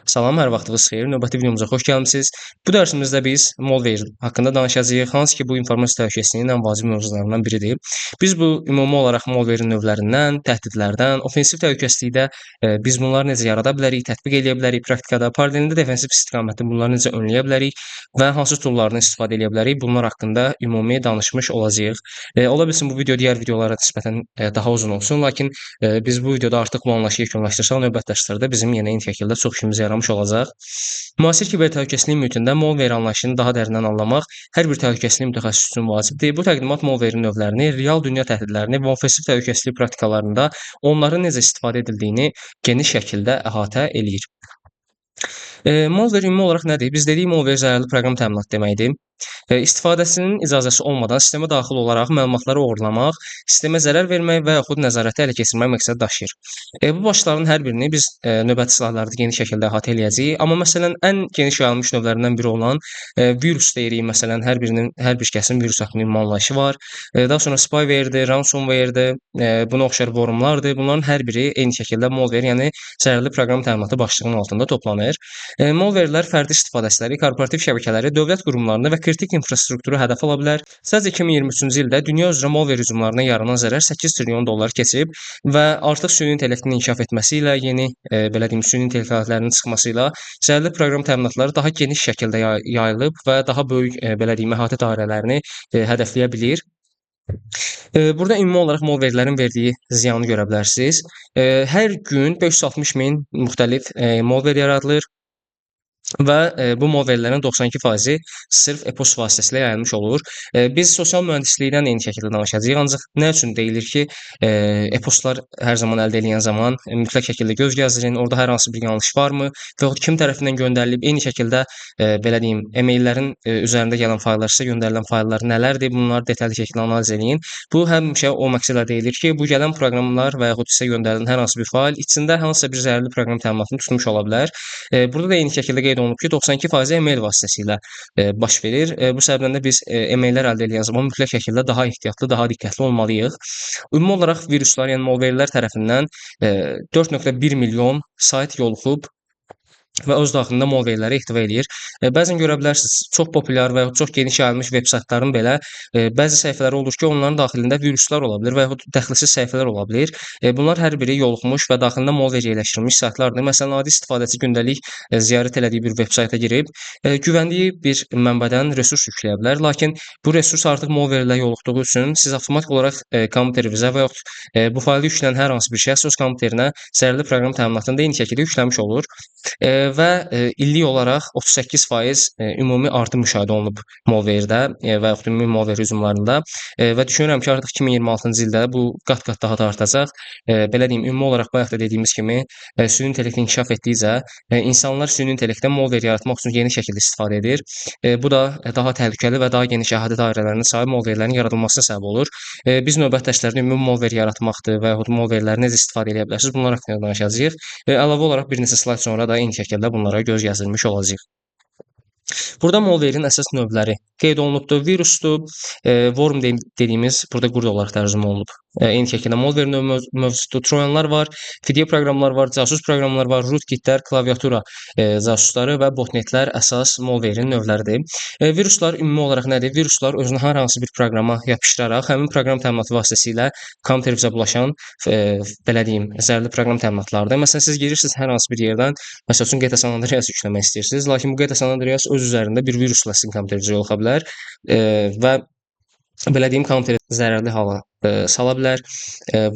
Salam, hər vaxtınız xeyir. Növbəti videomuza xoş gəlmisiniz. Bu dərsimizdə biz Malware haqqında danışacağıq. Hansı ki, bu informasiya təhlükəsizliyinin ən vacib mövzularından biridir. Biz bu ümumi olaraq Malware növlərindən, təhdidlərdən, ofensiv təhlükəsizlikdə biz bunları necə yarada bilərik, tətbiq edə bilərik praktikada, paralelində defensiv istiqamətdə bunları necə önləyə bilərik və hansı toollardan istifadə edə bilərik, bunlar haqqında ümumi danışmış olacağıq. Ola bilsin bu video digər videolara nisbətən daha uzun olsun, lakin biz bu videoda artıq bu anlayışı yekunlaşdırsaq, növbəti dərslərdə bizim yenə eyni şəkildə çox işimizə yaramış olacaq. Müasir kiber təhlükəsizlik mühitində Malware anlayışını daha dərindən anlamaq hər bir təhlükəsizlik mütəxəssisi üçün vacibdir. Bu təqdimat Malware növlərini, real dünya təhdidlərini və ofensiv təhlükəsizlik praktikalarında onların necə istifadə edildiyini geniş şəkildə əhatə eləyir. Malware ümumi olaraq nədir? Biz dedik, Malware zərərli proqram təminatı deməkdir. İstifadəçinin icazəsi olmadan sistemə daxil olaraq məlumatları oğurlamaq, sistemə zərər vermək və yaxud nəzarəti ələ keçirmək məqsəd daşıyır. Bu başların hər birini biz növbəti slaydlarda geniş şəkildə əhatə eləyəcəyik. Amma məsələn, ən geniş yayılmış növlərindən biri olan virus deyirik. Məsələn, hər bir kəsin virus haqqında ümumi anlayışı var. Daha sonra spyware'dir, ransomware'dir, buna oxşar vorumlardır. Bunların hər biri eyni şəkildə Malware, yəni zərərli proqram təminatı başlığının altında toplanır. Malware'lər fərdi istifadəçiləri, korporativ şəbəkələri, dövlət qurumlarını və kritik infrastrukturu hədəf ala bilər. Sadəcə 2023-cü ildə dünya üzrə Malware hücumlarına yaranan zərər 8 trilyon dollar keçib və artıq süni intellektin inkişaf etməsi ilə, yeni belə deyim, süni intellekt alətlərinin çıxması ilə zərərli proqram təminatları daha geniş şəkildə yayılıb və daha böyük belə deyim, əhatə dairələrini hədəfləyə bilir. Burada ümumi olaraq Malware'lərin verdiyi ziyanı görə bilərsiniz. Hər gün 560 min müxtəlif Malware yaradılır. Və bu Malware'lərin 92%-i sırf e-post vasitəsilə yayılmış olur. Biz sosial mühəndislikdən eyni şəkildə danışacağıq. Ancaq nə üçün deyilir ki, e-postlar hər zaman əldə edilən zaman mütləq şəkildə göz gəzdirin, orada hər hansı bir yanlış varmı və yaxud kim tərəfindən göndərilib, eyni şəkildə belə deyim, e-maillərin üzərində gələn fayllar, sizə göndərilən fayllar nələrdir, bunları detallı şəkildə analiz edin. Bu həmişə o məqsədlə deyilir ki, bu gələn proqramlar və yaxud sizə göndərilən hər hansı bir fayl içində hansısa bir zərərli proqram təminatını tutmuş ola bilər. Burada da eyni şəkildə qeyd olunub ki, 92% e-mail vasitəsilə baş verir. Bu səbəbdən də biz e-maillər əldə edən zaman mütləq şəkildə daha ehtiyatlı, daha diqqətli olmalıyıq. Ümumi olaraq viruslar, yəni Malware'lər tərəfindən 4.1 milyon sayt yoluxub və öz daxilində Malware'ləri ehtiva eləyir. Bəzən görə bilərsiniz, çox populyar və çox geniş yayılmış veb saytların belə bəzi səhifələri olur ki, onların daxilində viruslar ola bilər və yaxud dəxilsiz səhifələr ola bilər. Bunlar hər biri yoluxmuş və daxilində Malware yerləşdirilmiş saytlardır. Məsələn, adi istifadəçi gündəlik ziyarət elədiyi bir veb sayta girib, güvəndiyi bir mənbədən resurs yükləyə bilər. Lakin bu resurs artıq Malware ilə yoluxduğu üçün siz avtomatik olaraq kompüterinizə və yaxud bu faylı yüklənən hər hansı bir şəxs öz kompüterinə zərərli proqram təminatını da eyni şəkildə yükləmiş olur. Və illik olaraq 38% ümumi artım müşahidə olunub Malware-də və yaxud ümumi Malware hücumlarında və düşünürəm ki, artıq 2026-cı ildə bu qat-qat daha da artacaq. Belə deyim, ümumi olaraq bayaq da dediyimiz kimi süni intellekt inkişaf etdikcə insanlar süni intellektdən Malware yaratmaq üçün yeni şəkildə istifadə edir. Bu da daha təhlükəli və daha geniş əhatə dairələrinin sahib Malware-lərin yaradılmasına səbəb olur. Biz növbəti dərslərdə ümumi Malware yaratmaqdır və yaxud Malware-ləri necə istifadə edə bilərsiniz, bunlar haqqında danışacağıq. Əlavə olaraq bir neçə slayd sonra da eyni şəkildə bunlara göz gəzdirmiş olacağıq. Burada Malware'in əsas növləri qeyd olunubdur. Virusdur, worm dediyimiz burada qurd olaraq tərcümə olunub. Eyni şəkildə Malware növü mövcuddur. Troyanlar var, fidye proqramlar var, casus proqramlar var, rootkitlər, klaviatura casusları və botnetlər əsas Malware'in növləridir. Viruslar ümumi olaraq nədir? Viruslar özünə hər hansı bir proqrama yapışdıraraq həmin proqram təminatı vasitəsilə kompüterimizə bulaşan belə deyim, zərərli proqram təminatlardır. Məsələn, siz girirsiniz hər hansı bir yerdən, məsəl üçün GTA San Andreas yükləmək istəyirsiniz, lakin bu GTA San Andreas öz üzərində bir virusla sizin kompüterinizə yoluxa bilər və belə deyim, kompüteri zərərli hala sala bilər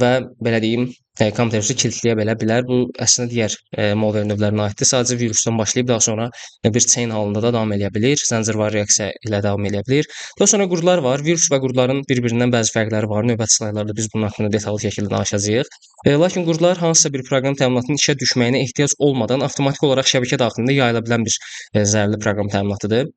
və belə deyim, kompüterinizi kilitləyə bilər. Bu əslində digər Malware növlərinə aiddir. Sadəcə virusdan başlayıb daha sonra bir chain halında da davam edə bilir, zəncirvari reaksiya ilə davam edə bilir. Daha sonra qurdlar var. Virus və qurdların bir-birindən bəzi fərqləri var. Növbəti slaydlarda biz bunun haqqında detallı şəkildə danışacağıq. Lakin qurdlar hansısa bir proqram təminatının işə düşməyinə ehtiyac olmadan avtomatik olaraq şəbəkə daxilində yayıla bilən bir zərərli proqram təminatıdır.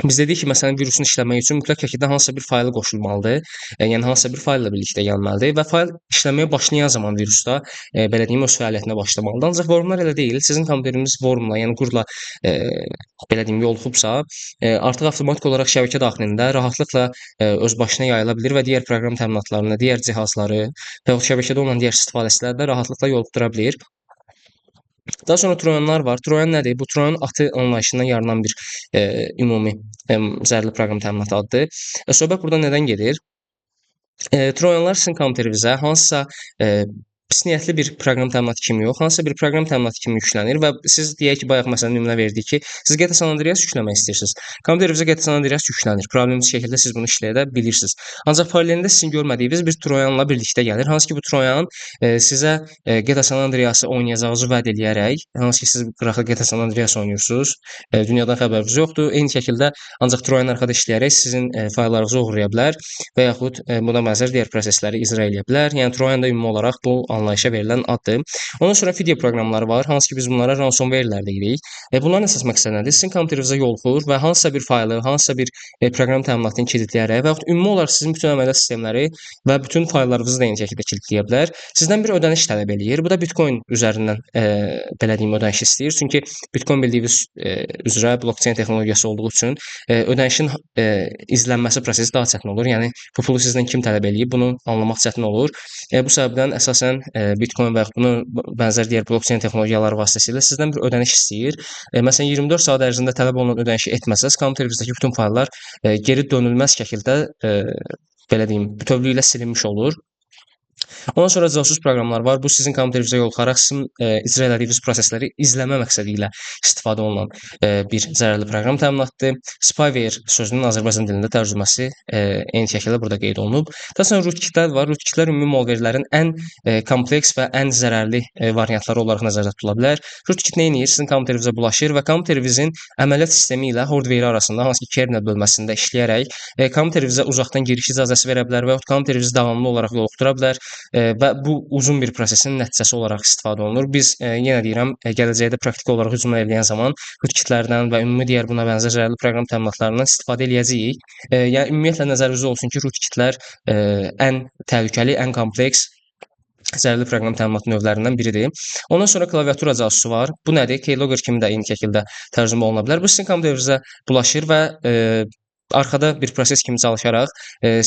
Biz dedik ki, məsələn, virusun işləməyi üçün mütləq şəkildə hansısa bir faylı qoşulmalıdır. Yəni hansısa bir faylla birlikdə gəlməlidir və fayl işləməyə başlayan zaman virusda belə deyim, öz fəaliyyətinə başlamalıdır. Ancaq wormlar elə deyil. Sizin kompüteriniz wormla, yəni qurdla belə deyim, yoluxubsa, artıq avtomatik olaraq şəbəkə daxilində rahatlıqla öz başına yayıla bilir və digər proqram təminatlarını, digər cihazları və ya şəbəkədə olan digər istifadəçiləri də rahatlıqla yoluxdura bilir. Daha sonra troyanlar var. Troyan nədir? Bu Troyanın atı anlayışından yaranan bir ümumi zərərli proqram təminatı adıdır. Söhbət burada nədən gedir? Troyanlar sizin kompüterinizə hansısa pis niyyətli bir proqram təminatı kimi yox, hansısa bir proqram təminatı kimi yüklənir və siz deyək ki, bayaq məsələn nümunə verdik ki, siz GTA San Andreas yükləmək istəyirsiniz. Kompüterinizə GTA San Andreas yüklənir. Problemsiz şəkildə siz bunu işləyə bilirsiniz. Ancaq paralelində sizin görmədiyiniz bir troyanla birlikdə gəlir. Hansı ki, bu troyan sizə GTA San Andreas-ı oynayacağınızı vəd eləyərək, hansı ki, siz qıraqda GTA San Andreas oynayırsınız, dünyadan xəbəriniz yoxdur. Eyni şəkildə ancaq troyan arxada işləyərək sizin fayllarınızı oğurlaya bilər və yaxud buna bənzər digər prosesləri icra edə bilər. Yəni Troyan da ümumi olaraq bu anlayışa verilən addır. Ondan sonra video proqramları var, hansı ki biz bunlara ransomware-lər deyirik. Bunların əsas məqsədi nədir? Sizin kompüterinizə yoluxur və hansısa bir faylı, hansısa bir proqram təminatını kilitləyərək və yaxud ümumi olaraq sizin bütün əməliyyat sistemləri və bütün fayllarınızı da eyni şəkildə kilitləyə bilər. Sizdən bir ödəniş tələb eləyir. Bu da Bitcoin üzərindən belə deyim ödəniş istəyir. Çünki Bitcoin bildiyiniz üzrə blockchain texnologiyası olduğu üçün ödənişin izlənməsi prosesi daha çətin olur. Yəni bu pulu sizdən kim tələb eləyib, bunu anlamaq çətin olur. Bu səbəbdən əsasən Bitcoin və yaxud buna bənzər digər blockchain texnologiyaları vasitəsilə sizdən bir ödəniş istəyir. Məsələn 24 saat ərzində tələb olunan ödənişi etməsəz, kompüterinizdəki bütün fayllar geri dönülməz şəkildə belə deyim, bütövlüklə silinmiş olur. Ondan sonra casus proqramlar var. Bu sizin kompüterinizə yoluxaraq sizin icra etdiyiniz prosesləri izləmə məqsədi ilə istifadə olunan bir zərərli proqram təminatıdır. Spyware sözünün Azərbaycan dilində tərcüməsi eyni şəkildə burada qeyd olunub. Daha sonra rootkitlər var. Rootkitlər ümumi malwarelərin ən kompleks və ən zərərli variantları olaraq nəzərdə tutula bilər. Rootkit nə edir? Sizin kompüterinizə bulaşır və kompüterinizin əməliyyat sistemi ilə hardware arasında hansı ki kernel bölməsində işləyərək kompüterinizə uzaqdan giriş icazəsi verə bilər və yaxud kompüterinizi davamlı olaraq yoluxdura bilər. Və bu uzun bir prosesin nəticəsi olaraq istifadə olunur. Biz yenə deyirəm, gələcəkdə praktiki olaraq hücumlar edilən zaman rootkitlərdən və ümumi digər buna bənzər zərərli proqram təminatlarından istifadə eləyəcəyik. Yəni ümumiyyətlə nəzərinizdə olsun ki, rootkitlər ən təhlükəli, ən kompleks zərərli proqram təminatı növlərindən biridir. Ondan sonra klaviatura casusu var. Bu nədir? Keylogger kimi də eyni şəkildə tərcümə oluna bilər. Bu sizin kompüterinizə bulaşır və arxada bir proses kimi çalışaraq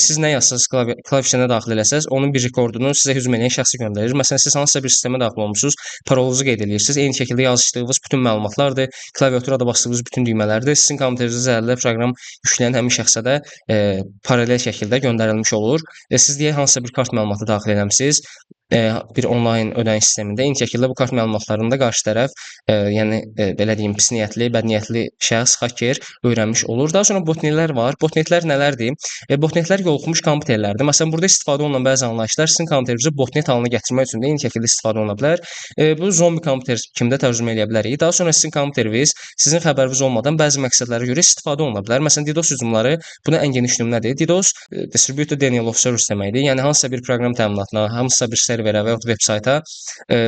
siz nə yazsınız, klavişinə daxil eləsəz, onun bir rekordunu sizə hücum edən şəxsə göndərir. Məsələn, siz hansısa bir sistemə daxil olmusunuz, parolunuzu qeyd edirsiniz. Eyni şəkildə yazışdığınız bütün məlumatlardır, klaviaturada basdığınız bütün düymələrdir. Sizin kompüterinizə zərərli proqram yükləyən həmin şəxsə də paralel şəkildə göndərilmiş olur. Siz deyə hansısa bir kart məlumatı daxil eləmisiniz, bir onlayn ödəniş sistemində. Eyni şəkildə bu kart məlumatlarını da qarşı tərəf, yəni belə deyim, pis niyyətli, bədniyyətli şəxs, hacker öyrənmiş olur. Daha sonra botnetlər var. Botnetlər nələrdir? Botnetlər yoluxmuş kompüterlərdir. Məsələn, burada istifadə olunan bəzi anlayışlar sizin kompüterinizi botnet halına gətirmək üçün də eyni şəkildə istifadə oluna bilər. Bu zombi kompüter kimi də tərcümə edə bilərik. Daha sonra sizin kompüteriniz sizin xəbəriniz olmadan bəzi məqsədlərə görə istifadə oluna bilər. Məsələn, DDoS hücumları buna ən geniş nümunədir. DDoS Distributed Denial of Service deməkdir. Yəni hansısa bir proqram təminatına, hansısa bir serverə və yaxud veb-sayta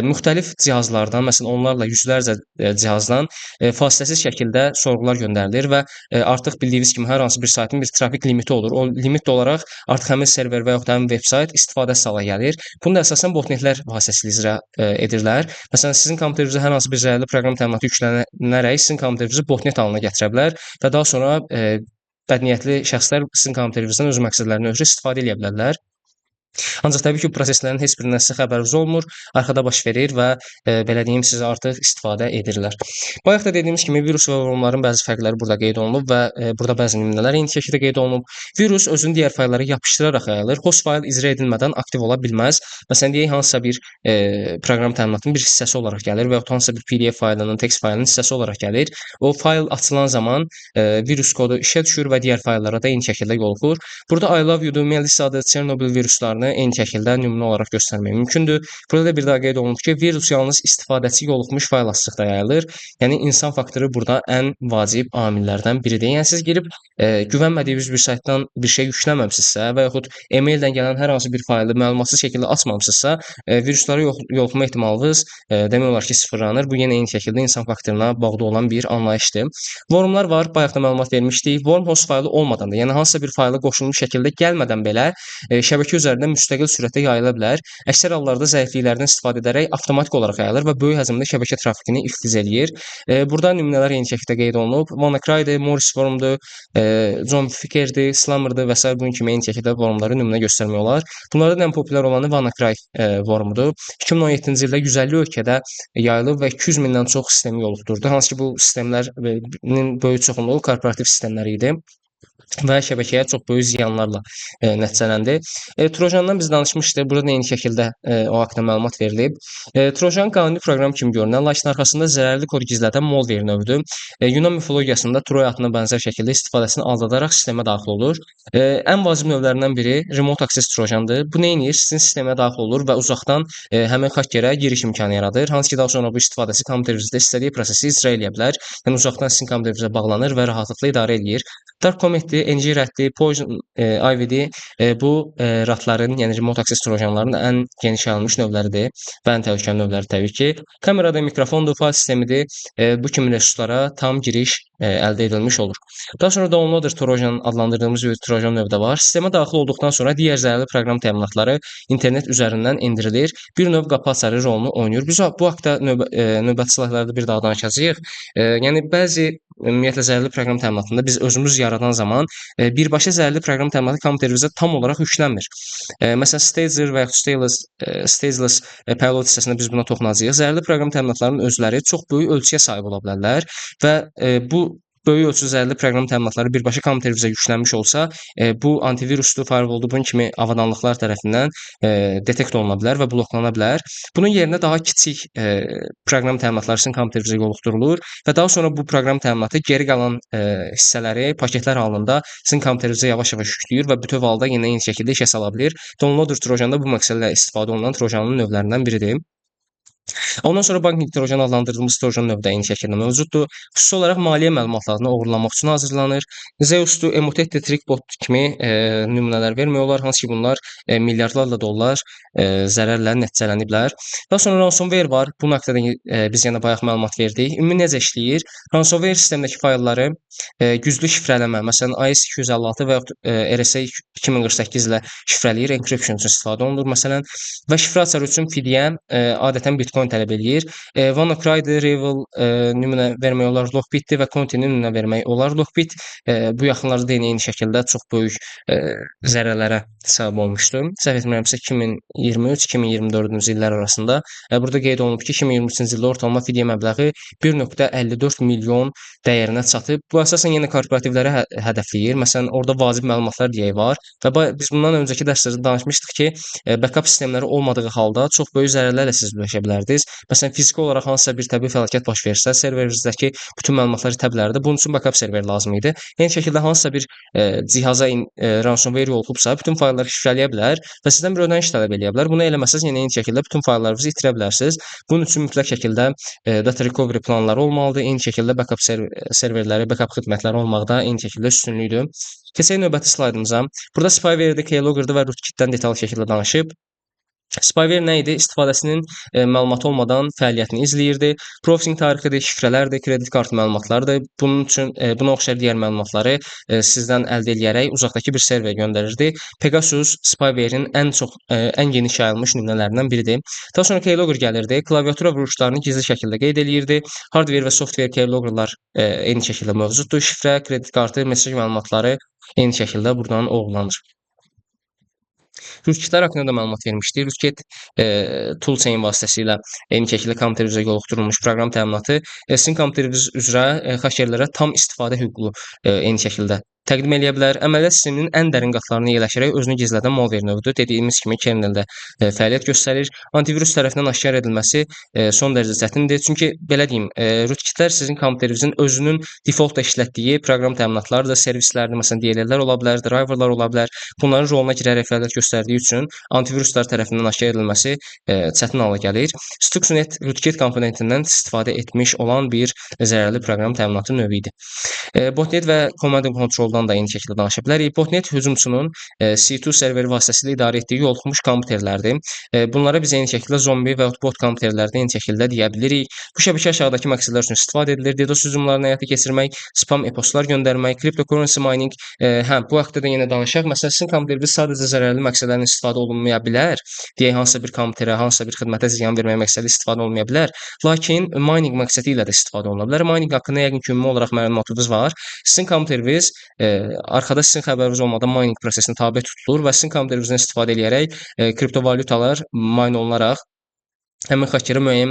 müxtəlif cihazlardan, məsələn, onlarla yüzlərcə cihazdan fasiləsiz şəkildə sorğular göndərilir və artıq bildiyiniz kimi hər hansı bir saytın bir trafik limiti olur. O limit olaraq artıq həmin server və yaxud həmin veb-sayt istifadəsiz hala gəlir. Bunu da əsasən botnetlər vasitəsilə icra edirlər. Məsələn, sizin kompüterinizə hər hansı bir zərərli proqram təminatı yüklənərək sizin kompüterinizi botnet halına gətirə bilər və daha sonra bədniyyətli şəxslər sizin kompüterinizdən öz məqsədlərinə görə istifadə edə bilərlər. Ancaq təbii ki, bu proseslərin heç birindən sizə xəbəriniz olmur, arxada baş verir və belə deyim, sizə artıq istifadə edirlər. Bayaq da dediyimiz kimi, virus və vurumların bəzi fərqləri burada qeyd olunub və burada bəzi nümunələr eyni şəkildə qeyd olunub. Virus özünü digər fayllara yapışdıraraq yayılır. Host fayl icra edilmədən aktiv ola bilməz. Məsələn, deyək, hansısa bir proqram təminatının bir hissəsi olaraq gəlir və yaxud hansısa bir PDF faylının, text faylının hissəsi olaraq gəlir. O fayl açılan zaman virus kodu işə düşür və digər fayllara da eyni şəkildə yoluxur. Burada I love you-dur, Melissa-dır, Chernobyl viruslarını eyni şəkildə nümunə olaraq göstərmək mümkündür. Burada da bir daha qeyd olunub ki, virus yalnız istifadəçi yoluxmuş fayl açdıqda yayılır. Yəni insan faktoru burada ən vacib amillərdən biridir. Yəni siz girib güvənmədiyiniz bir saytdan bir şey yükləməmisinizsə və yaxud e-maildən gələn hər hansı bir faylı məlumatsız şəkildə açmamısınızsa, viruslara yoluxma ehtimalınız demək olar ki, sıfırlanır. Bu yenə eyni şəkildə insan faktoruna bağlı olan bir anlayışdır. Wormlar var, bayaq da məlumat vermişdik. Worm host faylı olmadan da, yəni hansısa bir fayla qoşulmuş şəkildə gəlmədən belə şəbəkə üzərindən müstəqil sürətdə yayıla bilər. Əksər hallarda zəifliklərdən istifadə edərək avtomatik olaraq yayılır və böyük həcmdə şəbəkə trafikini iflic eləyir. Burada nümunələr eyni şəkildə qeyd olunub. WannaCry-dir, Morrisform'dur, John Ficker'dir, Slammer-dır və s. bunun kimi eyni şəkildə forumları nümunə göstərmək olar. Bunlardan ən populyar olanı WannaCry forumudur. 2017-ci ildə 150 ölkədə yayılıb və 200 mindən çox sistemi yoluxdurdu. Hansı ki, bu sistemlərin böyük çoxunluğu korporativ sistemlər idi və şəbəkəyə çox böyük ziyanlarla nəticələndi. Trojandan biz danışmışdıq. Burada eyni şəkildə o haqqda məlumat verilib. Trojan qanuni proqram kimi görünən, lakin arxasında zərərli kod gizlədən malware növüdür. Yunan mifologiyasında Troy adına bənzər şəkildə istifadəsini aldadaraq sistemə daxil olur. Ən vacib növlərindən biri remote access trojandır. Bu nə edir? Sizin sistemə daxil olur və uzaqdan həmin hakkerə giriş imkanı yaradır. Hansı ki, daha sonra bu istifadəçi kompüterinizdə istədiyi prosesi icra edə bilər. Yəni uzaqdan sizin kompüterinizə bağlanır və rahatlıqla idarə edir. Dark Comet-dir, NG Red-dir, Poison Ivy-dir. Bu ratların, yəni remote access trojanların ən geniş yayılmış növləridir və ən təhlükəli növləri təbii ki. Kamerada mikrofondur, fayl sistemidir. Bu kimi resurslara tam giriş əldə edilmiş olur. Daha sonra downloader trojan adlandırdığımız bir trojan növü də var. Sistemə daxil olduqdan sonra digər zərərli proqram təminatları internet üzərindən endirilir. Bir növ qapı açarı rolunu oynayır. Biz bu haqda növbəti slaytlarda bir daha danışacağıq. Yəni bəzi ümumiyyətlə zərərli proqram təminatında biz özümüz yaradan zaman birbaşa zərərli proqram təminatı kompüterimizə tam olaraq yüklənmir. Məsələn, Stager və yaxud Stageless payload hissəsində biz buna toxunacağıq. Zərərli proqram təminatlarının özləri çox böyük ölçüyə sahib ola bilərlər və bu böyük ölçülü zərərli proqram təminatları birbaşa kompüterimizə yüklənmiş olsa, bu antiviruslu, firewalldu, bunun kimi avadanlıqlar tərəfindən detekt oluna bilər və bloklana bilər. Bunun yerinə daha kiçik proqram təminatları sizin kompüterinizə yoluxdurulur və daha sonra bu proqram təminatı geri qalan hissələri paketlər halında sizin kompüterinizə yavaş-yavaş yükləyir və bütöv halda yenə eyni şəkildə işə sala bilir. Downloader trojanda bu məqsədlə istifadə olunan trojanın növlərindən biridir. Ondan sonra banking trojan adlandırdığımız trojan növü də eyni şəkildə mövcuddur. Xüsusi olaraq maliyyə məlumatlarını oğurlamaq üçün hazırlanır. Zeus'dur, Emotet, Trickbot kimi nümunələr vermək olar, hansı ki, bunlar milyardlarla dollar zərərlə nəticələniblər. Daha sonra ransomware var. Bunun haqqında biz yenə bayaq məlumat verdik. Ümumi necə işləyir? Ransomware sistemdəki faylları güclü şifrələmə, məsələn, IS-256 və yaxud RSA 2048 ilə şifrələyir, encryption üçün istifadə olunur məsələn və şifrə açarı üçün fidyə adətən Bitcoin tələb eləyir. WannaCry-dir, Rival nümunə vermək olar, Lockbit-dir və Continue nümunə vermək olar. Lockbit bu yaxınlarda da eyni şəkildə çox böyük zərərlərə səbəb olmuşdu. Səhv etmirəmsə 2023-2024-cü illər arasında. Burada qeyd olunub ki, 2023-cü ildə ortalama fidyə məbləği 1.54 milyon dəyərinə çatıb. Bu əsasən yenə korporativləri hədəfləyir. Məsələn, orada vacib məlumatlar deyə var və biz bundan öncəki dərslərdə danışmışdıq ki, backup sistemləri olmadığı halda çox böyük zərərlərlə siz üzləşə bilərdiniz. Məsələn, fiziki olaraq hansısa bir təbii fəlakət baş versə, serverinizdəki bütün məlumatlar itə bilərdi. Bunun üçün backup server lazım idi. Eyni şəkildə hansısa bir cihaza ransomware yoluxubsa, bütün faylları şifrələyə bilər və sizdən bir ödəniş tələb edə bilər. Bunu eləməsəz, yenə eyni şəkildə bütün fayllarınızı itirə bilərsiniz. Bunun üçün mütləq şəkildə data recovery planları olmalıdır. Eyni şəkildə backup serverləri, backup xidmətləri olmaqda eyni şəkildə üstünlükdür. Keçək növbəti slaydımıza. Burada Spyware-də, Keylogger-də və Rootkit-dən detallı şəkildə danışıb. Spyware nə idi? İstifadəsinin məlumatı olmadan fəaliyyətini izləyirdi. Browsing tarixidir, şifrələrdir, kredit kartı məlumatlarıdır. Bunun üçün buna oxşar digər məlumatları sizdən əldə edərək uzaqdakı bir serverə göndərirdi. Pegasus Spyware-in ən geniş yayılmış nümunələrindən biridir. Daha sonra Keylogger gəlirdi. Klaviatura vuruşlarını gizli şəkildə qeyd eləyirdi. Hardware və software keyloggerlar eyni şəkildə mövcuddur. Şifrə, kredit kartı, mesaj məlumatları eyni şəkildə buradan oğurlanır. Rootkitlər haqqında da məlumat vermişdik. Rootkit toolchain vasitəsilə eyni şəkildə kompüterinizə yoluxdurulmuş proqram təminatı sizin kompüteriniz üzrə xakerlərə tam istifadə hüquqlu eyni şəkildə təqdim edə bilər. Əməliyyat sisteminin ən dərin qatlarına yerləşərək özünü gizlədən malware növüdür. Dediyimiz kimi kerneldə fəaliyyət göstərir. Antivirus tərəfindən aşkar edilməsi son dərəcə çətindir. Çünki belə deyim, rootkitlər sizin kompüterinizin özünün default işlətdiyi proqram təminatları da, servislərdir, məsələn, DLL-lər ola bilər, driverlar ola bilər. Bunların roluna girərək fəaliyyət göstərdiyi üçün antiviruslar tərəfindən aşkar edilməsi çətin hala gəlir. Stuxnet rootkit komponentindən istifadə etmiş olan bir zərərli proqram təminatı növü idi. Botnet və command and controldan da eyni şəkildə danışa bilərik. Botnet hücumçunun C2 serveri vasitəsilə idarə etdiyi yoluxmuş kompüterlərdir. Bunlara biz eyni şəkildə zombi və yaxud bot kompüterlər də eyni şəkildə deyə bilirik. Bu şəbəkə aşağıdakı məqsədlər üçün istifadə edilir. DDoS hücumlarını həyata keçirmək, spam e-postlar göndərmək, cryptocurrency mining. Bu haqqda da yenə danışaq. Məsələn, sizin kompüteriniz sadəcə zərərli məqsədlərlə istifadə olunmaya bilər. Deyək, hansısa bir kompüterə, hansısa bir xidmətə ziyan vermək məqsədi istifadə olunmaya bilər. Lakin mining məqsədi ilə də istifadə oluna bilər. Mining haqqında yəqin ki, ümumi olaraq məlumatınız var. Sizin kompüteriniz arxada sizin xəbəriniz olmadan mining prosesinə tabe tutulur və sizin kompüterinizdən istifadə edərək kriptovalyutalar mine olunaraq həmin xakerə müəyyən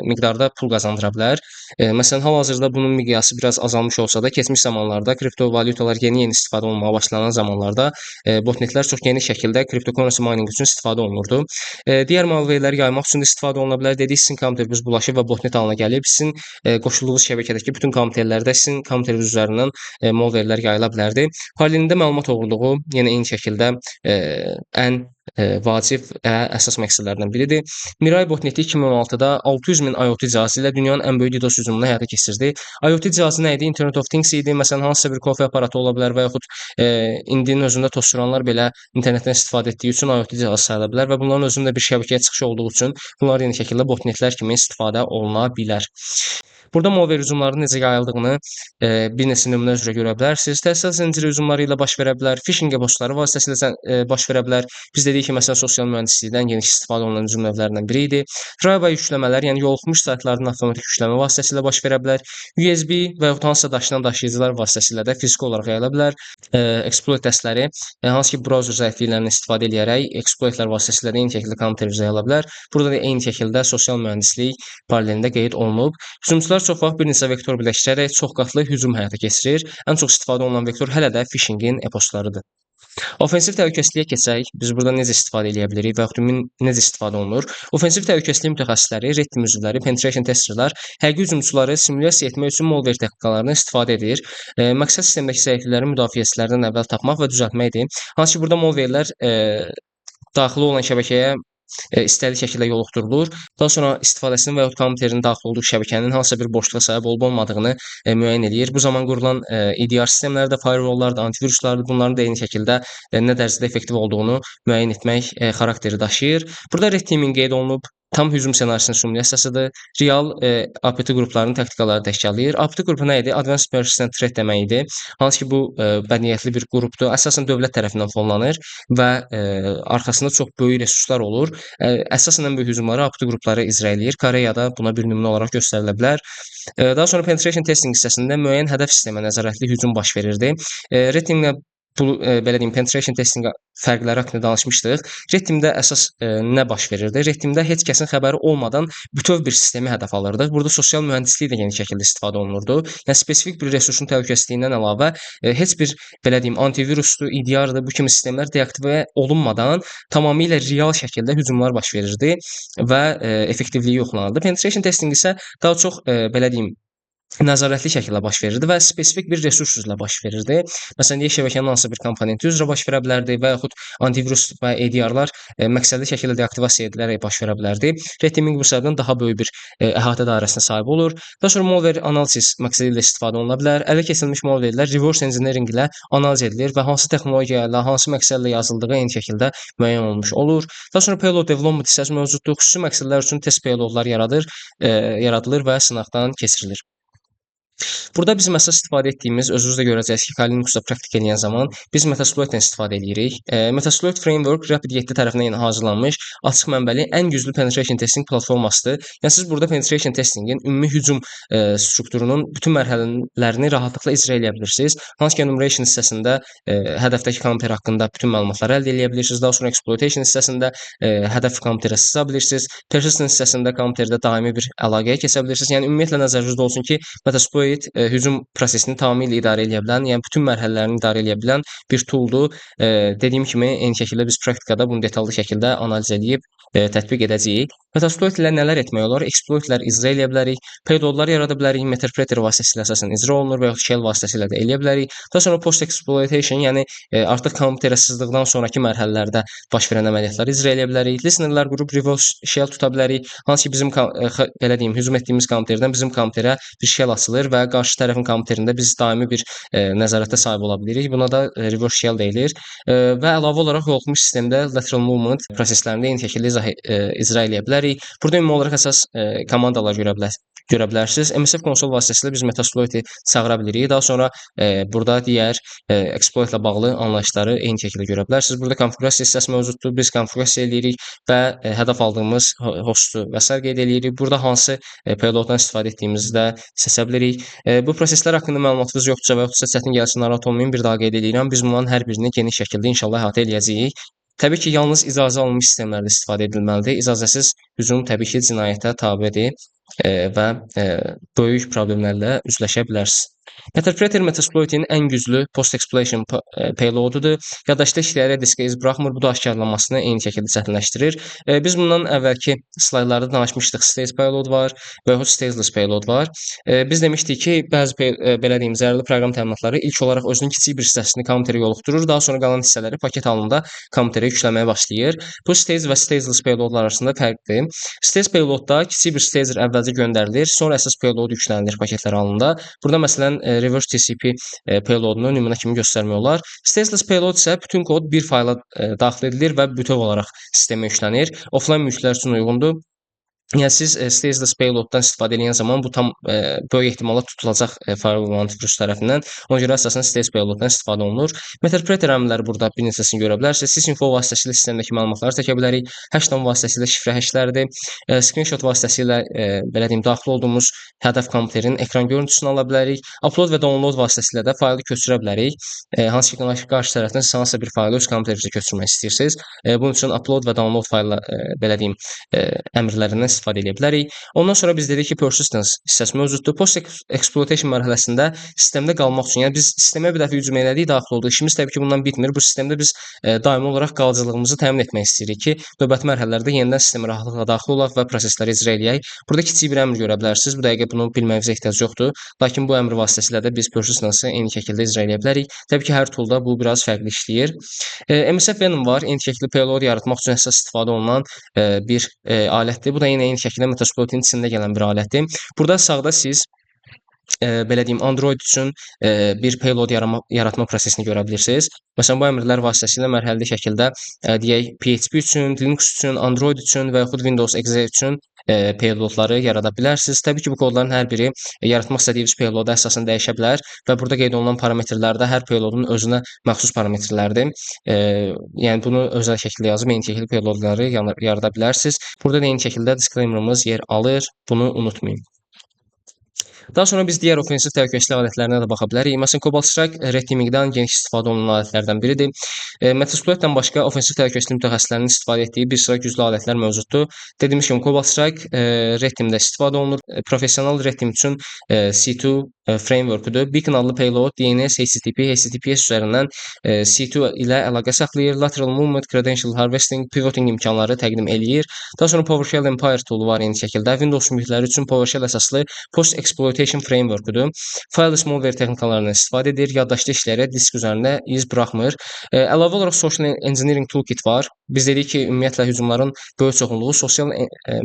miqdarda pul qazandıra bilər. Məsələn, hal-hazırda bunun miqyası biraz azalmış olsa da, keçmiş zamanlarda kriptovalyutalar yeni-yeni istifadə olunmağa başlanan zamanlarda botnetlər çox geniş şəkildə cryptocurrency mining üçün istifadə olunurdu. Digər malwareləri yaymaq üçün də istifadə oluna bilər. Dedik, sizin kompüteriniz bulaşıb və botnet halına gəlib. Sizin qoşulduğunuz şəbəkədəki bütün kompüterlərdə sizin kompüteriniz üzərindən malwarelər yayıla bilərdi. Paralelində məlumat oğurluğu yenə eyni şəkildə ən vacib əsas məqsədlərdən biridir. Mirai botneti 2016-da 600 min IoT cihazı ilə dünyanın ən böyük DDoS hücumunu həyata keçirdi. IoT cihazı nə idi? Internet of Things idi. Məsələn, hansısa bir kofe aparatı ola bilər və yaxud indinin özündə tozsuranlar belə internetdən istifadə etdiyi üçün IoT cihazı sayıla bilər və bunların özündə bir şəbəkəyə çıxış olduğu üçün bunlar eyni şəkildə botnetlər kimi istifadə oluna bilər. Burada malware hücumlarının necə yayıldığını bir neçə nümunə üzrə görə bilərsiniz. Təsisat zənciri hücumları ilə baş verə bilər, phishing e-postları vasitəsilə baş verə bilər. Biz dedik ki, məsələn, sosial mühəndislikdən geniş istifadə olunan hücum növlərindən biri idi. Drive-by yükləmələr, yəni yoluxmuş saytlardan avtomatik yüklənmə vasitəsilə baş verə bilər. USB və yaxud hansısa daşınan daşıyıcılar vasitəsilə də fiziki olaraq yayıla bilər. Exploit dəstləri, hansı ki, browser zəifliklərindən istifadə edərək exploitlər vasitəsilə də eyni şəkildə kompüterimizə yayıla bilər. Burada da eyni şəkildə sosial mühəndislik paralelində qeyd olunub. Hücumçular çox vaxt bir neçə vektor birləşdirərək çoxqatlı hücum həyata keçirir. Ən çox istifadə olunan vektor hələ də phishingin e-postlarıdır. Ofensiv təhlükəsizliyə keçsək, biz burada necə istifadə edə bilirik və yaxud necə istifadə olunur? Ofensiv təhlükəsizlik mütəxəssisləri, red team üzvləri, penetration testerlər həqiqi hücumçuları simulyasiya etmək üçün malware texnikalarından istifadə edir. Məqsəd sistemdəki zəifliklərin müdafiəçilərdən əvvəl tapmaq və düzəltməkdir. Hansı ki, burada malwarelər daxil olan şəbəkəyə istədiyi şəkildə yoluxdurulur. Daha sonra istifadəçinin və yaxud kompüterin daxil olduğu şəbəkənin hansısa bir boşluğa sahib olub-olmadığını müəyyən edir. Bu zaman qurulan EDR sistemləri də, firewalllar da, antiviruslar da bunların da eyni şəkildə nə dərəcədə effektiv olduğunu müəyyən etmək xarakteri daşıyır. Burada red teaming qeyd olunub. Tam hücum ssenarisinin simulyasiyasıdır. Real APT qruplarının taktikaları təşkil. APT qrupu nə idi? Advanced Persistent Threat demək idi. Hansı ki, bu bədniyyətli bir qrupdur. Əsasən dövlət tərəfindən fonlanır və arxasında çox böyük resurslar olur. Əsasən ən böyük hücumları APT qrupları icra eləyir. Koreyada buna bir nümunə olaraq göstərilə bilər. Daha sonra penetration testing hissəsində müəyyən hədəf sistemə nəzarətli hücum baş verirdi. Red teamlə belə deyim, penetration testing fərqləri haqqında danışmışdıq. Red teamdə əsas nə baş verirdi? Red teamdə heç kəsin xəbəri olmadan bütöv bir sistemi hədəf alırdıq. Burada sosial mühəndislik də geniş şəkildə istifadə olunurdu. Yəni spesifik bir resursun təhlükəsizliyindən əlavə heç bir belə deyim, antivirusdur, EDR-dır, bu kimi sistemlər deaktivə olunmadan tamamilə real şəkildə hücumlar baş verirdi və effektivliyi yoxlanırdı. Penetration testing isə daha çox belə deyim, nəzarətli şəkildə baş verirdi və spesifik bir resurs üzrə baş verirdi. Məsələn, şəbəkənin hansısa bir komponenti üzrə baş verə bilərdi və yaxud antivirus və EDR-lar məqsədli şəkildə deaktivasiya edilərək baş verə bilərdi. Red teaming bu səbəbdən daha böyük bir əhatə dairəsinə sahib olur. Daha sonra malware analysis məqsədi ilə istifadə oluna bilər. Ələ keçirilmiş malwarelər reverse engineering ilə analiz edilir və hansı texnologiya ilə, hansı məqsədlə yazıldığı eyni şəkildə müəyyən olunmuş olur. Daha sonra payload development hissəsi mövcuddur. Xüsusi məqsədlər üçün test payloadlar yaradılır və sınaqdan keçirilir. Burada biz məsəl istifadə etdiyimiz, özünüz də görəcəksiniz ki, Kali Linuxda praktik edən zaman biz Metasploit-dən istifadə edirik. Metasploit Framework Rapid 7 tərəfindən hazırlanmış açıq mənbəli ən güclü penetration testing platformasıdır. Yəni siz burada penetration testingin ümumi hücum strukturunun bütün mərhələlərini rahatlıqla icra edə bilirsiniz. Hansı ki, enumeration hissəsində hədəfdəki kompüter haqqında bütün məlumatları əldə edə bilirsiniz. Daha sonra exploitation hissəsində hədəf kompüterə sıza bilirsiniz. Persistence hissəsində kompüterdə daimi bir əlaqəyə keçə bilirsiniz. Yəni ümumiyyətlə nəzərinizdə olsun ki, Metasploit hücum prosesini tamamilə idarə edə bilən, yəni bütün mərhələlərini idarə edə bilən bir tooldur. Dediyim kimi, eyni şəkildə biz praktikada bunu detallı şəkildə analiz edib tətbiq edəcəyik. Metasploit ilə nələr etmək olar? Exploitlər icra edə bilərik, payloadlar yarada bilərik, Meterpreter vasitəsilə əsasən icra olunur və yaxud shell vasitəsilə də eləyə bilərik. Daha sonra post exploitation, yəni artıq kompüterə sızdıqdan sonrakı mərhələlərdə baş verən əməliyyatları icra edə bilərik. Listenerlər qrup reverse shell tuta bilərik. Hansı ki bizim belə deyim, hücum etdiyimiz kompüterdən bizim kompüterə bir shell açılır və qarşı tərəfin kompüterində biz daimi bir nəzarətə sahib ola bilirik. Buna da reverse shell deyilir. Və əlavə olaraq yoluxmuş sistemdə lateral movement proseslərində eyni şəkildə icra edə bilərik. Burada ümumi olaraq əsas komandalar görə bilərsiniz. MSF konsol vasitəsilə biz Metasploit'i çağıra bilirik. Daha sonra burada digər exploit ilə bağlı anlayışları eyni şəkildə görə bilərsiniz. Burada konfigurasiya hissəsi mövcuddur. Biz konfigurasiya edirik və hədəf aldığımız hostu və sair qeyd edirik. Burada hansı payloaddan istifadə etdiyimizi də seçə bilirik. Bu proseslər haqqında məlumatınız yoxdursa və yaxudsa çətin gəlsin, narahat olmayın. Bir daha qeyd edirəm. Biz bunların hər birini geniş şəkildə inşallah əhatə eləyəcəyik. Təbii ki, yalnız icazə alınmış sistemlərdə istifadə edilməlidir. İcazəsiz hücum təbii ki, cinayətə tabedir və böyük problemlərlə üzləşə bilərsiniz. Meterpreter Metasploit'in ən güclü post-exploitation payloadudur. Yaddaşda işləyərək diskə iz buraxmır. Bu da aşkarlanmasını eyni şəkildə çətinləşdirir. Biz bundan əvvəlki slaytlarda danışmışdıq. Stage payload var və yaxud stageless payload var. Biz demişdik ki, bəzi belə deyim, zərərli proqram təminatları ilk olaraq özünün kiçik bir hissəsini kompüterə yoluxdurur. Daha sonra qalan hissələri paket halında kompüterə yükləməyə başlayır. Bu stage və stageless payloadlar arasında fərqdir. Stage payloadda kiçik bir stager əvvəlcə göndərilir, sonra əsas payload yüklənilir paketlər halında. Burada məsələn reverse TCP payloadunu nümunə kimi göstərmək olar. Stageless payload isə bütün kod bir fayla daxil edilir və bütöv olaraq sistemə yüklənir. Offline mülklər üçün uyğundur. Yəni siz stageless payloaddan istifadə edən zaman bu tam böyük ehtimalla tutulacaq firewall antivirus tərəfindən. Ona görə əsasən stage payloaddan istifadə olunur. Meterpreter əmrləri burada bir neçəsini görə bilərsiniz. Sysinfo vasitəsilə sistemdəki məlumatları çəkə bilərik. Hashdown vasitəsilə şifrə hashləridir. Screenshot vasitəsilə belə deyim, daxil olduğumuz hədəf kompüterin ekran görüntüsünü ala bilərik. Upload və download vasitəsilə də faylı köçürə bilərik. Hansı ki, qarşı tərəfdən siz hansısa bir faylı öz kompüterinizə köçürmək istəyirsiniz. Bunun üçün upload və download faylı belə deyim, əmrlərindən istifadə edə bilərik. Ondan sonra biz dedik ki, persistence hissəsi mövcuddur. Post exploitation mərhələsində sistemdə qalmaq üçün, yəni biz sistemə bir dəfə hücum elədik, daxil olduq. İşimiz təbii ki, bundan bitmir. Bu sistemdə biz daimi olaraq qalıcılığımızı təmin etmək istəyirik ki, növbəti mərhələlərdə yenidən sistemə rahatlıqla daxil olaq və prosesləri icra eləyək. Burada kiçik bir əmr görə bilərsiniz. Bu dəqiqə bunu bilməyinizə ehtiyac yoxdur. Lakin bu əmr vasitəsilə də biz persistence-ı eyni şəkildə icra eləyə bilərik. Təbii ki, hər toolda bu biraz fərqli işləyir. MSF Venom var. Eyni şəkildə payload yaratmaq üçün əsas istifadə olunan bir alətdir. Bu da yenə eyni şəkildə Metasploit'in içində gələn bir alətdir. Burada sağda siz belə deyim, Android üçün bir payload yaratma prosesini görə bilirsiniz. Məsələn, bu əmrlər vasitəsilə mərhələli şəkildə deyək, PHP üçün, Linux üçün, Android üçün və yaxud Windows Exe üçün payloadları yarada bilərsiniz. Təbii ki, bu kodların hər biri yaratmaq istədiyiniz payloada əsasən dəyişə bilər və burada qeyd olunan parametrlər də hər payloadun özünə məxsus parametrlərdir. Yəni bunu özəl şəkildə yazıb eyni şəkildə payloadları yarada bilərsiniz. Burada da eyni şəkildə disclaimer'ımız yer alır. Bunu unutmayın. Daha sonra biz digər ofensiv təhlükəsizlik alətlərinə də baxa bilərik. Məsələn, Cobalt Strike Red Teaming-dən geniş istifadə olunan alətlərdən biridir. Metasploit-dən başqa ofensiv təhlükəsizlik mütəxəssislərinin istifadə etdiyi bir sıra güclü alətlər mövcuddur. Dediyimiz kimi Cobalt Strike Red Team-də istifadə olunur. Professional Red Team üçün C2 framework-udur. Beacon adlı payload DNS, HTTPS üzərindən C2 ilə əlaqə saxlayır. Lateral movement, credential harvesting, pivoting imkanları təqdim eləyir. Daha sonra PowerShell Empire toolu var eyni şəkildə. Windows mühitləri üçün PowerShell əsaslı post exploitation framework-udur. File malware texnikalarından istifadə edir. Yaddaşda işləyərək disk üzərində iz buraxmır. Əlavə olaraq Social Engineering Toolkit var. Biz dedik ki, ümumiyyətlə hücumların böyük çoxunluğu sosial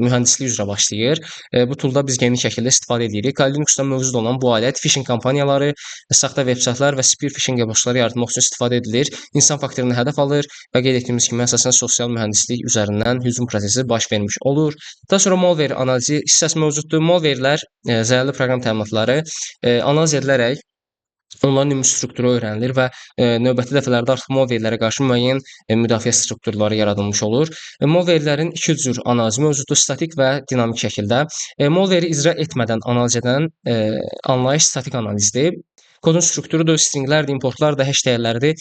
mühəndislik üzrə başlayır. Bu toolda biz geniş şəkildə istifadə edirik. Linux-da mövcud olan bu alət phishing kampaniyaları, saxta veb saytlar və spear phishing əməlləri yaratmaq üçün istifadə edilir. İnsan faktorini hədəf alır və qeyd etdiyimiz kimi əsasən sosial mühəndislik üzərindən hücum prosesi baş vermiş olur. Daha sonra malware analizi hissəsi mövcuddur. Malwarelər zərərli proqram təminatları analiz edilərək onların ümumi strukturu öyrənilir və növbəti dəfələrdə artıq malwarelərə qarşı müəyyən müdafiə strukturları yaradılmış olur. Malwarelerin iki cür analizi mövcuddur, statik və dinamik şəkildə. Malware icra etmədən analiz edən anlayış statik analizdir. Kodun strukturudur, stringlərdir, importlardır, hash dəyərləridir.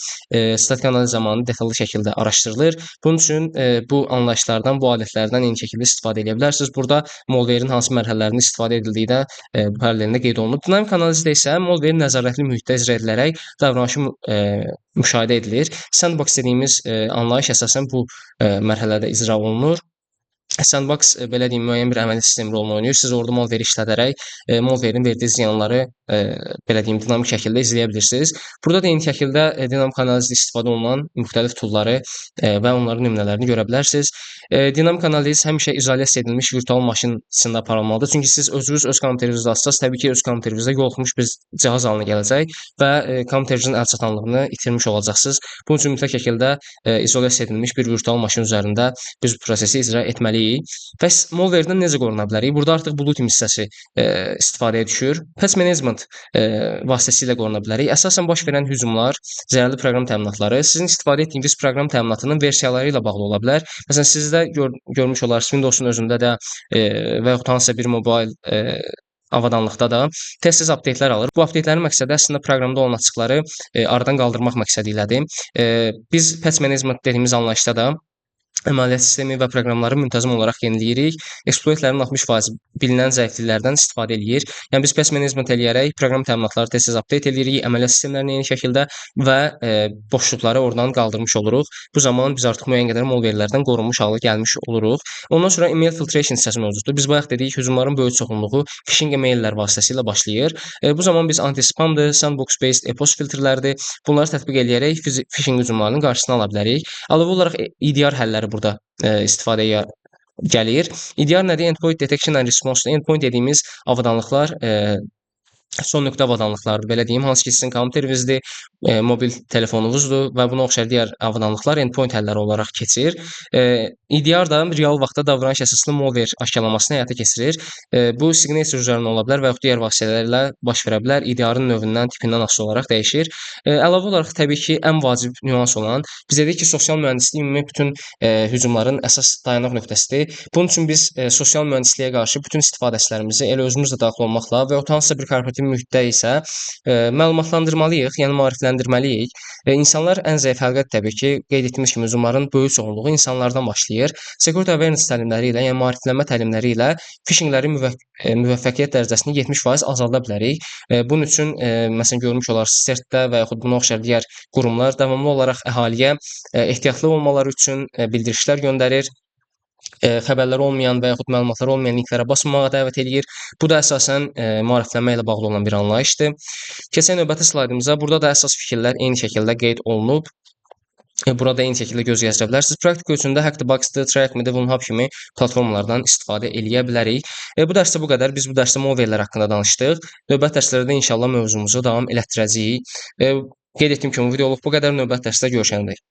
Statik analiz zamanı detallı şəkildə araşdırılır. Bunun üçün bu anlayışlardan, bu alətlərdən eyni şəkildə istifadə edə bilərsiniz. Burada malware'in hansı mərhələlərində istifadə edildiyi də paralelində qeyd olunub. Dinamik analizdə isə malware nəzarətli mühitdə icra edilərək davranışı müşahidə edilir. Sandbox dediyimiz anlayış əsasən bu mərhələdə icra olunur. Sandbox belə deyim, müəyyən bir əməliyyat sistemi rolunu oynayır. Siz orada malveri işlədərək malverin verdiyi ziyanları belə deyim, dinamik şəkildə izləyə bilirsiniz. Burada da eyni şəkildə dinamik analizdə istifadə olunan müxtəlif toolları və onların nümunələrini görə bilərsiniz. Dinamik analiz həmişə izolyasiya edilmiş virtual maşın içində aparılmalıdır. Çünki siz özünüz öz kompüterinizdə açsaz, təbii ki, öz kompüterinizdə yoluxmuş bir cihaz halına gələcək və kompüterinizin əlçatanlığını itirmiş olacaqsınız. Bunun üçün mütləq şəkildə izolyasiya edilmiş bir virtual maşın üzərində biz bu prosesi icra etməliyik. Bəs malwaredən necə qoruna bilərik? Burada artıq bluetooth hissəsi istifadəyə düşür. Patch management vasitəsilə qoruna bilərik. Əsasən baş verən hücumlar, zərərli proqram təminatları sizin istifadə etdiyiniz proqram təminatının versiyaları ilə bağlı ola bilər. Məsələn, sizdə görmüş olarsınız Windows-un özündə də və yaxud hansısa bir mobil avadanlıqda da tez-tez update-lər alır. Bu update-lərin məqsədi əslində proqramda olan açıqları aradan qaldırmaq məqsədi ilədir. Biz patch management dediyimiz anlayışda da əməliyyat sistemi və proqramları müntəzəm olaraq yeniləyirik. Exploitlərin 60% bilinən zəifliklərdən istifadə eləyir. Yəni biz patch management eləyərək proqram təminatları tez-tez update eləyirik, əməliyyat sistemlərini eyni şəkildə və boşluqları oradan qaldırmış oluruq. Bu zaman biz artıq müəyyən qədər malwarelərdən qorunmuş hala gəlmiş oluruq. Ondan sonra email filtration hissəsi mövcuddur. Biz bayaq dedik, hücumların böyük çoxunluğu phishing emaillər vasitəsilə başlayır. Bu zaman biz anti-spamdır, sandbox-based e-post filtrləridir. Bunları tətbiq eləyərək phishing hücumlarının qarşısını ala bilərik. Əlavə olaraq EDR həlləri burada istifadəyə gəlir. EDR nədir? Endpoint Detection and Response. Endpoint dediyimiz avadanlıqlar son nöqtə avadanlıqlardır, belə deyim, hansı ki sizin kompüterinizdir, mobil telefonunuzdur və buna oxşar digər avadanlıqlar endpoint həlləri olaraq keçir. EDR da real vaxtda davranış əsaslı malware aşkarlamasını həyata keçirir. Bu signature üzərindən ola bilər və yaxud digər vasitələrlə baş verə bilər. EDR-ın növündən, tipindən asılı olaraq dəyişir. Əlavə olaraq təbii ki, ən vacib nüans olan, biz dedik ki, sosial mühəndislik ümumi bütün hücumların əsas dayanaq nöqtəsidir. Bunun üçün biz sosial mühəndisliyə qarşı bütün istifadəçilərimizi elə özümüz də daxil olmaqla və yaxud hansısa bir korporativ mühitdə isə məlumatlandırmalıyıq, yəni maarifləndirməliyik. İnsanlar ən zəif həlqədir təbii ki, qeyd etdiyimiz kimi hücumların böyük çoxunluğu insanlardan başlayır. Security awareness təlimləri ilə, yəni maariflənmə təlimləri ilə phishinglərin müvəffəqiyyət dərəcəsini 70% azalda bilərik. Bunun üçün məsələn görmüş olarsınız CERT-də və yaxud buna oxşar digər qurumlar davamlı olaraq əhaliyə ehtiyatlı olmaları üçün bildirişlər göndərir. Xəbərləri olmayan və yaxud məlumatları olmayan linklərə basmamağa dəvət eləyir. Bu da əsasən maariflənmə ilə bağlı olan bir anlayışdır. Keçək növbəti slaydımıza. Burada da əsas fikirlər eyni şəkildə qeyd olunub. Burada eyni şəkildə göz gəzdirə bilərsiniz. Praktika üçün də Hackbox-dır, TrackMe-dir, WinHub kimi platformalardan istifadə eləyə bilərik. Bu dərsdə bu qədər. Biz bu dərsdə malwarelər haqqında danışdıq. Növbəti dərslərdə inşallah mövzumuzu davam elətdirəcəyik. Qeyd etdiyim kimi videoluq bu qədər. Növbəti dərsdə görüşərik.